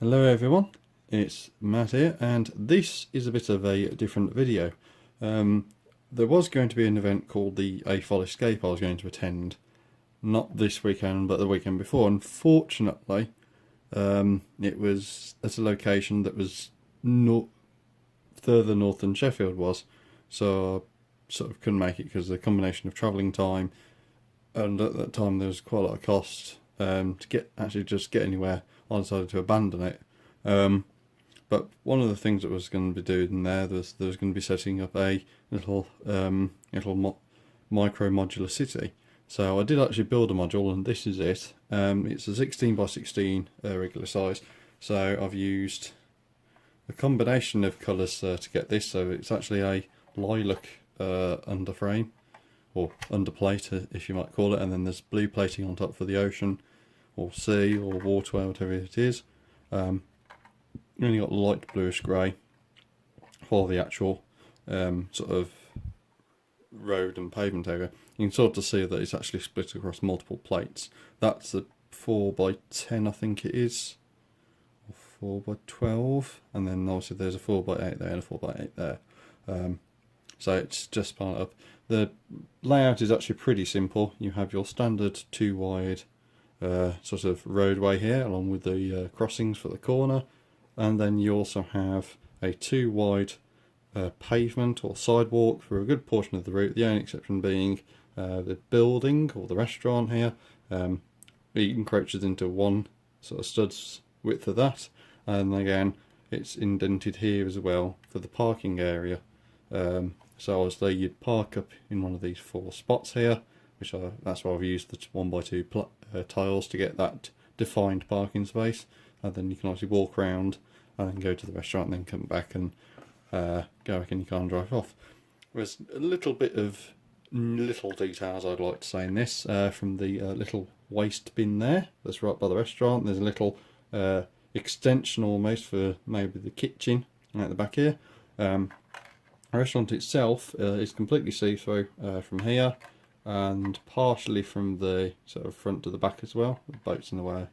Hello everyone, it's Matt here, and this is a bit of a different video. There was going to be an event called the AFOL Escape I was going to attend, not this weekend but the weekend before. Unfortunately, it was at a location that was further north than Sheffield was, so I sort of couldn't make it because of the combination of travelling time, and at that time there was quite a lot of cost to just get anywhere. I decided to abandon it. But one of the things that was going to be doing there was going to be setting up a little micro modular city. So I did actually build a module, and this is it. It's a 16 by 16 regular size. So I've used a combination of colours to get this. So it's actually a lilac underframe, or underplate if you might call it, and then there's blue plating on top for the ocean or sea or waterway, whatever it is. Only got light bluish grey for the actual sort of road and pavement area. You can sort of see that it's actually split across multiple plates. That's a 4 by 10 I think it is, or 4 by 12, and then obviously there's a 4 by 8 there and a 4 by 8 there. So it's just part up. The layout is actually pretty simple. You have your standard 2 wide sort of roadway here, along with the crossings for the corner, and then you also have a 2 wide pavement or sidewalk for a good portion of the route, the only exception being the building or the restaurant here. It encroaches into one sort of stud's width of that, and again it's indented here as well for the parking area. So obviously you'd park up in one of these 4 spots here, that's why I've used the 1 by 2 tiles to get that defined parking space, and then you can obviously walk around and then go to the restaurant and then come back and go back in your car and drive off. There's a little bit of little details I'd like to say in this, from the little waste bin there that's right by the restaurant. There's a little extension almost for maybe the kitchen at the back here. The restaurant itself is completely see-through from here, and partially from the sort of front to the back as well. The boat's in the way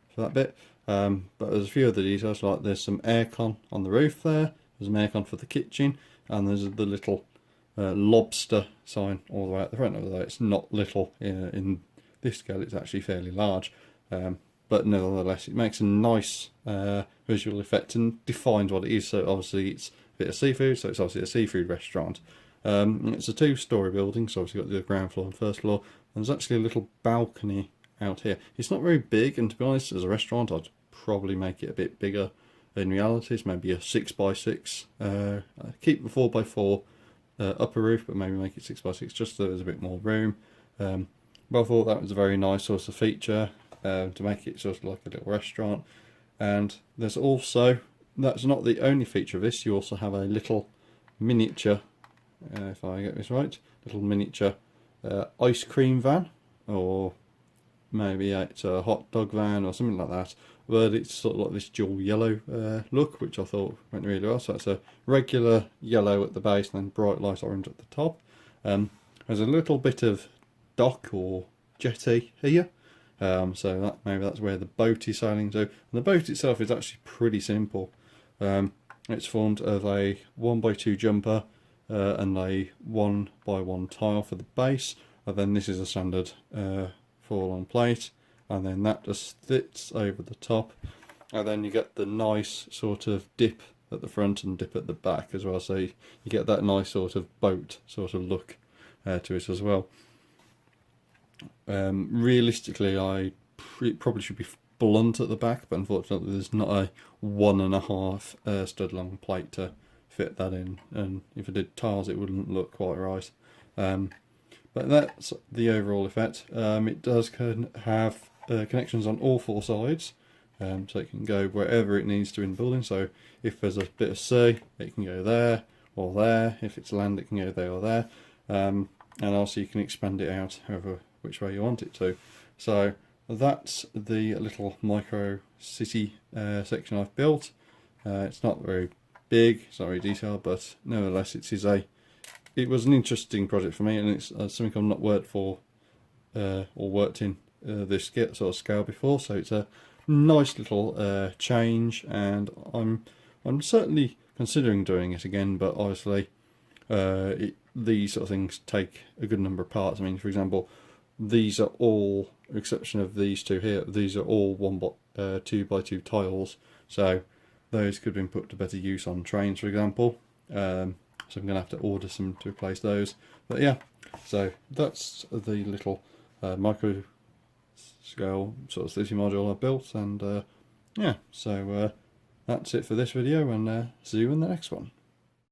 for that bit. But there's a few other details, like there's some aircon on the roof there, there's some aircon for the kitchen, and there's the little lobster sign all the way at the front. Although it's not little in this scale, it's actually fairly large. But nevertheless, it makes a nice visual effect and defines what it is. So obviously it's a bit of seafood, so it's obviously a seafood restaurant. It's a 2-story building, so obviously got the ground floor and first floor. And there's actually a little balcony out here. It's not very big, and to be honest, as a restaurant, I'd probably make it a bit bigger. In reality, it's maybe a 6 by 6. Keep the 4 by 4 upper roof, but maybe make it 6 by 6 just so there's a bit more room. But I thought that was a very nice sort of feature to make it sort of like a little restaurant. And there's also, that's not the only feature of this, you also have a little miniature, if I get this right, little miniature ice cream van, or maybe it's a hot dog van or something like that, but it's sort of like this dual yellow look, which I thought went really well. So it's a regular yellow at the base and then bright light orange at the top. There's a little bit of dock or jetty here, so maybe that's where the boat is sailing to. And the boat itself is actually pretty simple. It's formed of a 1 by 2 jumper and a 1 by 1 tile for the base, and then this is a standard 4-long plate, and then that just sits over the top, and then you get the nice sort of dip at the front and dip at the back as well, so you get that nice sort of boat sort of look to it as well. Realistically, it probably should be blunt at the back, but unfortunately there's not a 1.5 stud long plate to fit that in, and if I did tiles it wouldn't look quite right. But that's the overall effect. It does have connections on all 4 sides, so it can go wherever it needs to in the building. So if there's a bit of sea, it can go there or there. If it's land, it can go there or there. And also you can expand it out however which way you want it to. So that's the little micro city section I've built. It's not very big, it's not very detailed, but nevertheless it was an interesting project for me, and it's something I've not worked for or worked in this sort of scale before, so it's a nice little change, and I'm certainly considering doing it again, but obviously these sort of things take a good number of parts. I mean, for example, these are all, with the exception of these two here, these are all 2x2 tiles, so those could have been put to better use on trains, for example. So I'm going to have to order some to replace those. But yeah, so that's the little micro scale sort of city module I built, and yeah, so that's it for this video, and see you in the next one.